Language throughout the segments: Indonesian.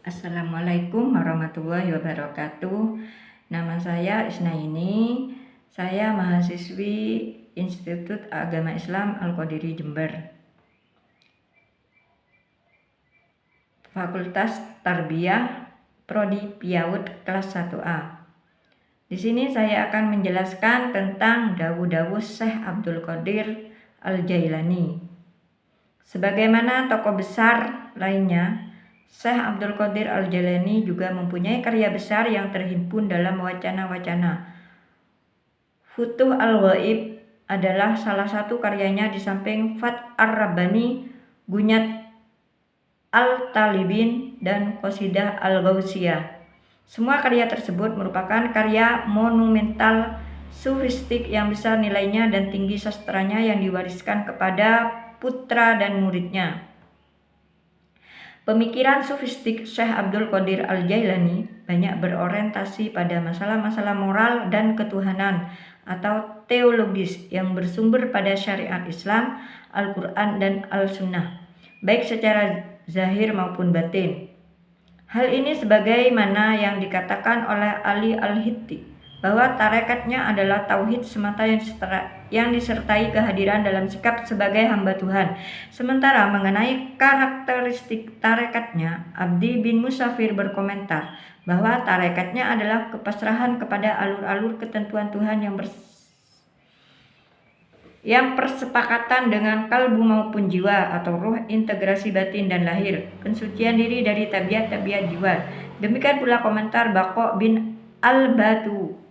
Assalamualaikum warahmatullahi wabarakatuh. Nama saya Isnaini. Saya mahasiswi Institut Agama Islam Al-Qadiri Jember. Fakultas Tarbiyah Prodi PIAUD kelas 1A. Di sini saya akan menjelaskan tentang dawuh-dawuh Syekh Abdul Qadir Al-Jailani. Sebagaimana tokoh besar lainnya, Syekh Abdul Qadir Al-Jailani juga mempunyai karya besar yang terhimpun dalam wacana-wacana. Futuh Al-Ghaib adalah salah satu karyanya di samping Fath Ar-Rabbani, Gunyat Al-Talibin, dan Qasidah Al-Ghausiyah. Semua karya tersebut merupakan karya monumental sufistik yang besar nilainya dan tinggi sastranya yang diwariskan kepada putra dan muridnya. Pemikiran sufistik Syekh Abdul Qadir Al-Jailani banyak berorientasi pada masalah-masalah moral dan ketuhanan atau teologis yang bersumber pada syariat Islam, Al-Quran, dan Al-Sunnah, baik secara zahir maupun batin. Hal ini sebagaimana yang dikatakan oleh Ali Al-Hitti, bahwa tarekatnya adalah tauhid semata yang disertai kehadiran dalam sikap sebagai hamba Tuhan. Sementara mengenai karakteristik tarekatnya, Abdi bin Musafir berkomentar bahwa tarekatnya adalah kepasrahan kepada alur-alur ketentuan Tuhan yang persepakatan dengan kalbu maupun jiwa atau ruh, integrasi batin dan lahir, pensucian diri dari tabiat-tabiat jiwa. Demikian pula komentar Baqo bin Al-Batu.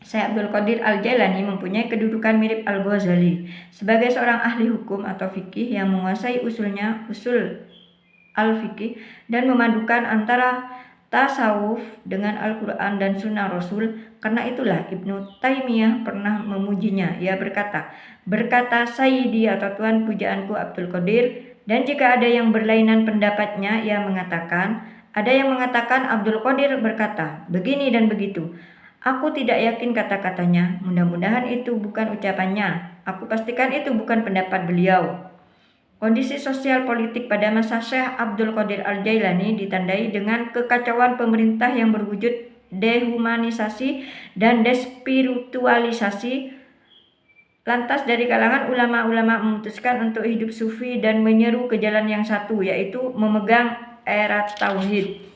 Syekh Abdul Qadir Al-Jailani mempunyai kedudukan mirip Al-Ghazali sebagai seorang ahli hukum atau fikih yang menguasai usul al-fikih dan memadukan antara tasawuf dengan Al-Quran dan Sunnah Rasul. Karena itulah Ibnu Taimiyah pernah memujinya. Ia berkata Sayyidi atau Tuhan pujaanku Abdul Qadir, dan jika ada yang berlainan pendapatnya, ia mengatakan, ada yang mengatakan Abdul Qadir berkata begini dan begitu. Aku tidak yakin kata-katanya, mudah-mudahan itu bukan ucapannya. Aku pastikan itu bukan pendapat beliau. Kondisi sosial politik pada masa Syekh Abdul Qadir Al-Jailani ditandai dengan kekacauan pemerintah yang berwujud dehumanisasi dan despiritualisasi. Lantas dari kalangan ulama-ulama memutuskan untuk hidup sufi dan menyeru ke jalan yang satu, yaitu memegang erat tauhid.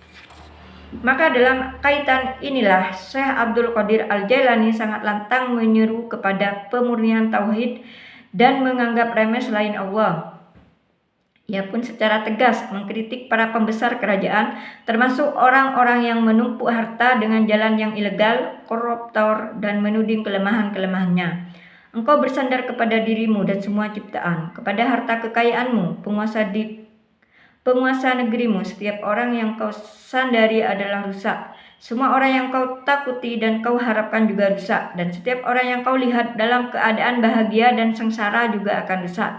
Maka dalam kaitan inilah Syekh Abdul Qadir Al-Jailani sangat lantang menyeru kepada pemurnian tauhid dan menganggap remeh selain Allah. Ia pun secara tegas mengkritik para pembesar kerajaan, termasuk orang-orang yang menumpuk harta dengan jalan yang ilegal, koruptor, dan menuding kelemahan-kelemahannya. Engkau bersandar kepada dirimu dan semua ciptaan, kepada harta kekayaanmu, penguasa negerimu. Setiap orang yang kau sandari adalah rusak. Semua orang yang kau takuti dan kau harapkan juga rusak. Dan setiap orang yang kau lihat dalam keadaan bahagia dan sengsara juga akan rusak.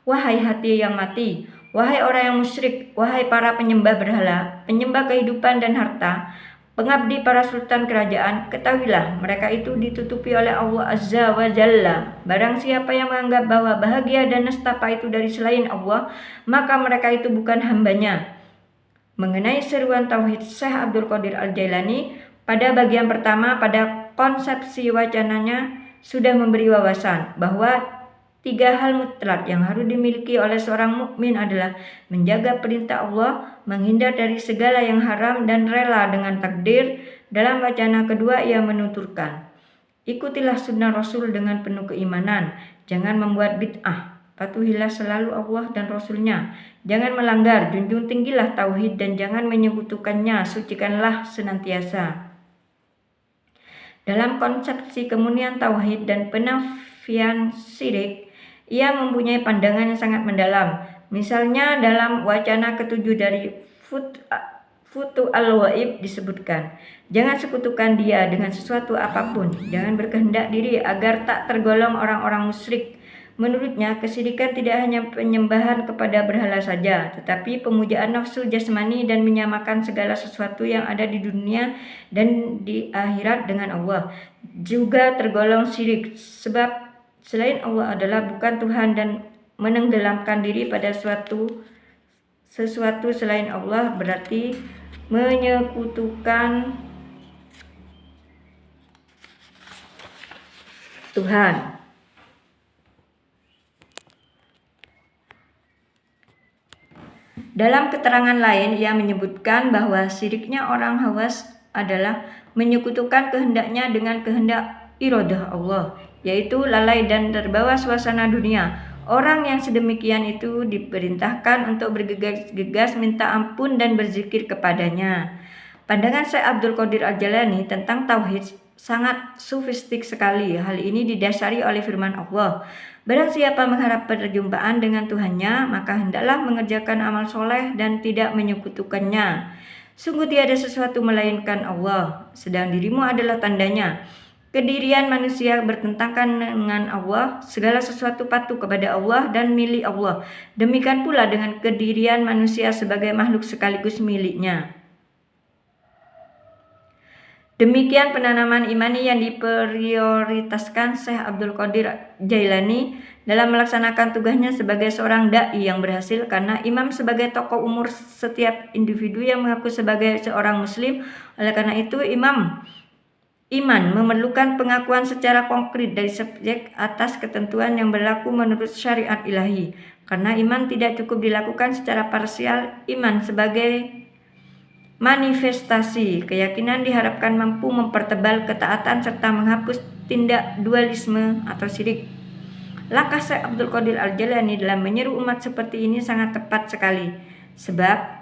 Wahai hati yang mati, wahai orang yang musyrik, wahai para penyembah berhala, penyembah kehidupan dan harta, pengabdi para sultan kerajaan, ketahuilah mereka itu ditutupi oleh Allah Azza wa Jalla. Barang siapa yang menganggap bahwa bahagia dan nestapa itu dari selain Allah, maka mereka itu bukan hambanya. Mengenai seruan tauhid Syekh Abdul Qadir Al-Jailani, pada bagian pertama pada konsepsi wacananya sudah memberi wawasan bahwa 3 hal mutlak yang harus dimiliki oleh seorang mukmin adalah menjaga perintah Allah, menghindar dari segala yang haram, dan rela dengan takdir. Dalam wacana kedua ia menuturkan, ikutilah sunnah Rasul dengan penuh keimanan, jangan membuat bid'ah, patuhilah selalu Allah dan Rasulnya, jangan melanggar, junjung tinggilah tauhid dan jangan menyekutukannya, sucikanlah senantiasa. Dalam konsepsi kemurnian tauhid dan penafian syirik, ia mempunyai pandangan yang sangat mendalam. Misalnya dalam wacana ketujuh dari Futuh Al-Ghaib disebutkan, jangan sekutukan dia dengan sesuatu apapun, jangan berkehendak diri agar tak tergolong orang-orang musyrik. Menurutnya, kesyirikan tidak hanya penyembahan kepada berhala saja, tetapi pemujaan nafsu jasmani dan menyamakan segala sesuatu yang ada di dunia dan di akhirat dengan Allah juga tergolong syirik, sebab selain Allah adalah bukan Tuhan dan menenggelamkan diri pada suatu sesuatu selain Allah berarti menyekutukan Tuhan. Dalam keterangan lain, ia menyebutkan bahwa syiriknya orang Hawas adalah menyekutukan kehendaknya dengan kehendak iradah Allah, yaitu lalai dan terbawa suasana dunia. Orang yang sedemikian itu diperintahkan untuk bergegas minta ampun dan berzikir kepadanya. Pandangan Syekh Abdul Qadir Al-Jailani tentang tauhid sangat sofistik sekali. Hal ini didasari oleh firman Allah. Barang siapa mengharap perjumpaan dengan Tuhannya, maka hendaklah mengerjakan amal soleh dan tidak menyekutukannya. Sungguh tiada sesuatu melainkan Allah, sedang dirimu adalah tandanya. Kedirian manusia bertentangan dengan Allah, segala sesuatu patuh kepada Allah dan milik Allah. Demikian pula dengan kedirian manusia sebagai makhluk sekaligus miliknya. Demikian penanaman imani yang diprioritaskan Syekh Abdul Qadir Jailani dalam melaksanakan tugasnya sebagai seorang da'i yang berhasil, karena imam sebagai tokoh umur setiap individu yang mengaku sebagai seorang muslim. Oleh karena itu iman memerlukan pengakuan secara konkret dari subjek atas ketentuan yang berlaku menurut syariat ilahi. Karena iman tidak cukup dilakukan secara parsial, iman sebagai manifestasi keyakinan diharapkan mampu mempertebal ketaatan serta menghapus tindak dualisme atau syirik. Langkah Syekh Abdul Qadir Al-Jailani dalam menyeru umat seperti ini sangat tepat sekali, sebab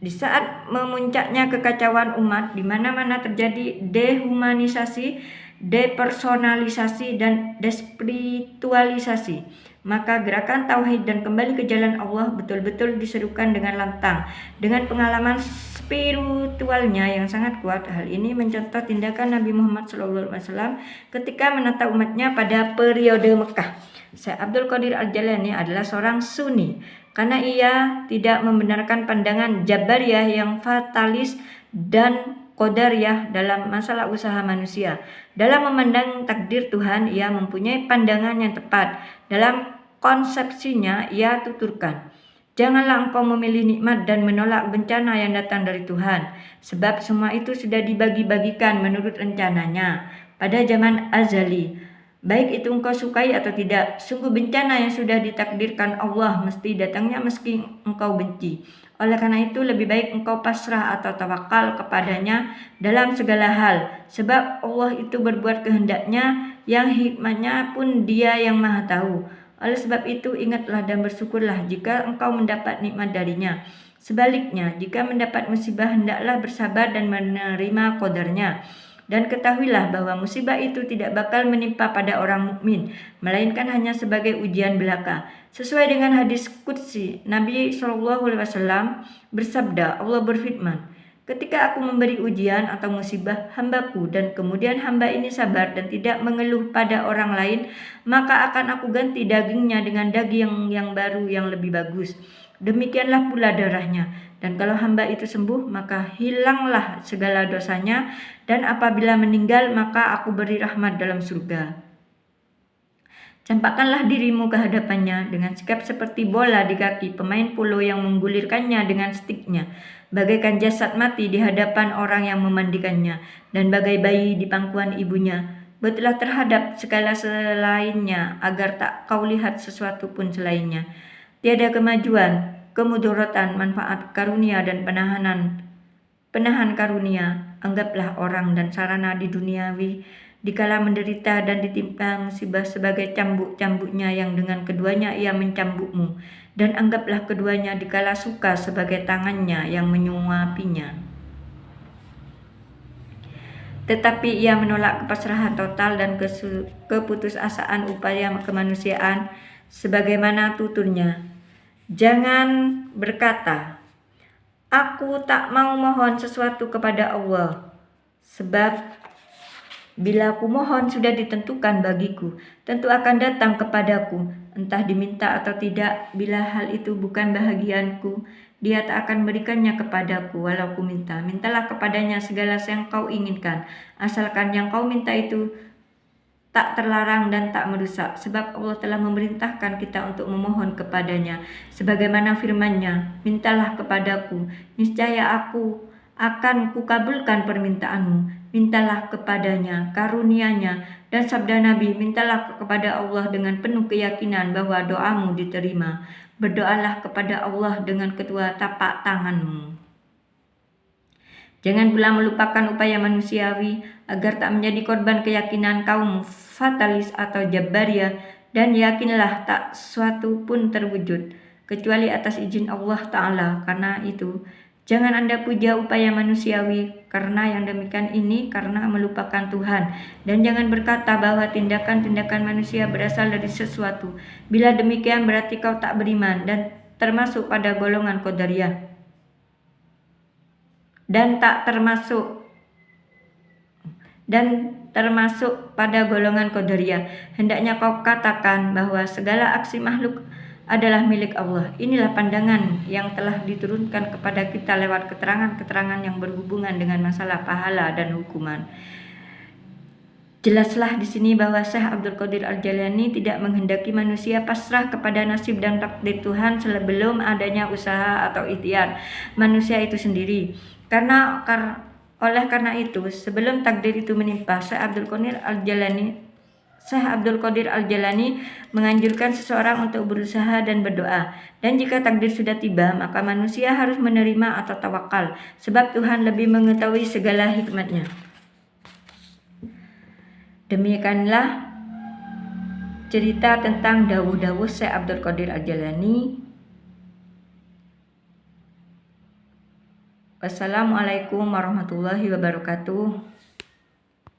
di saat memuncaknya kekacauan umat, di mana-mana terjadi dehumanisasi, depersonalisasi, dan despiritualisasi, maka gerakan tauhid dan kembali ke jalan Allah betul-betul diserukan dengan lantang. Dengan pengalaman spiritualnya yang sangat kuat, hal ini mencontoh tindakan Nabi Muhammad SAW ketika menata umatnya pada periode Mekah. Syekh Abdul Qadir Al-Jailani adalah seorang Sunni karena ia tidak membenarkan pandangan Jabariyah yang fatalis dan Qadariyah dalam masalah usaha manusia. Dalam memandang takdir Tuhan, ia mempunyai pandangan yang tepat. Dalam konsepsinya, ia tuturkan, janganlah engkau memilih nikmat dan menolak bencana yang datang dari Tuhan, sebab semua itu sudah dibagi-bagikan menurut rencananya pada zaman azali. Baik itu engkau sukai atau tidak, sungguh bencana yang sudah ditakdirkan Allah mesti datangnya meski engkau benci. Oleh karena itu lebih baik engkau pasrah atau tawakal kepadanya dalam segala hal, sebab Allah itu berbuat kehendaknya, yang hikmahnya pun Dia yang maha tahu. Oleh sebab itu ingatlah dan bersyukurlah jika engkau mendapat nikmat darinya. Sebaliknya, jika mendapat musibah hendaklah bersabar dan menerima qadarnya. Dan ketahuilah bahwa musibah itu tidak bakal menimpa pada orang mukmin, melainkan hanya sebagai ujian belaka. Sesuai dengan hadis qudsi, Nabi SAW bersabda, Allah berfirman, ketika aku memberi ujian atau musibah hambaku dan kemudian hamba ini sabar dan tidak mengeluh pada orang lain, maka akan aku ganti dagingnya dengan daging yang baru yang lebih bagus. Demikianlah pula darahnya. Dan kalau hamba itu sembuh, maka hilanglah segala dosanya, dan apabila meninggal, maka aku beri rahmat dalam surga. Campakkanlah dirimu ke hadapannya dengan sikap seperti bola di kaki pemain polo yang menggulirkannya dengan stiknya, bagaikan jasad mati di hadapan orang yang memandikannya, dan bagai bayi di pangkuan ibunya. Buatlah terhadap segala selainnya, agar tak kau lihat sesuatu pun selainnya. Tiada kemajuan, kemudaratan, manfaat, karunia, dan penahan karunia. Anggaplah orang dan sarana di duniawi dikala menderita dan ditimpa musibah sebagai cambuk-cambuknya yang dengan keduanya ia mencambukmu, dan anggaplah keduanya dikala suka sebagai tangannya yang menyuapinya. Tetapi ia menolak kepasrahan total dan keputusasaan upaya kemanusiaan, sebagaimana tuturnya, jangan berkata, aku tak mau mohon sesuatu kepada Allah, sebab bila aku mohon sudah ditentukan bagiku, tentu akan datang kepadaku, entah diminta atau tidak. Bila hal itu bukan bahagianku, Dia tak akan berikannya kepadaku walau ku minta. Mintalah kepadanya segala yang kau inginkan, asalkan yang kau minta itu tak terlarang dan tak merusak, sebab Allah telah memerintahkan kita untuk memohon kepadanya sebagaimana firman-Nya, mintalah kepadaku, niscaya aku akan kukabulkan permintaanmu, mintalah kepadanya karunia-Nya. Dan sabda Nabi, mintalah kepada Allah dengan penuh keyakinan bahwa doamu diterima, berdoalah kepada Allah dengan kedua tapak tanganmu. Jangan pula melupakan upaya manusiawi agar tak menjadi korban keyakinan kaum fatalis atau Jabariyah, dan yakinlah tak suatu pun terwujud kecuali atas izin Allah Ta'ala. Karena itu, jangan Anda puja upaya manusiawi karena yang demikian ini karena melupakan Tuhan, dan jangan berkata bahwa tindakan-tindakan manusia berasal dari sesuatu. Bila demikian berarti kau tak beriman dan termasuk pada golongan Qadariyah. Dan termasuk pada golongan Qadariyah. Hendaknya kau katakan bahwa segala aksi makhluk adalah milik Allah. Inilah pandangan yang telah diturunkan kepada kita lewat keterangan-keterangan yang berhubungan dengan masalah pahala dan hukuman. Jelaslah di sini bahwa Syekh Abdul Qadir Al-Jailani tidak menghendaki manusia pasrah kepada nasib dan takdir Tuhan sebelum adanya usaha atau ikhtiar manusia itu sendiri. Oleh karena itu, sebelum takdir itu menimpa, Syekh Abdul Qadir Al-Jailani menganjurkan seseorang untuk berusaha dan berdoa. Dan jika takdir sudah tiba, maka manusia harus menerima atau tawakal, sebab Tuhan lebih mengetahui segala hikmatnya. Demikianlah cerita tentang dawuh-dawuh Syekh Abdul Qadir Al-Jailani. Wassalamualaikum warahmatullahi wabarakatuh.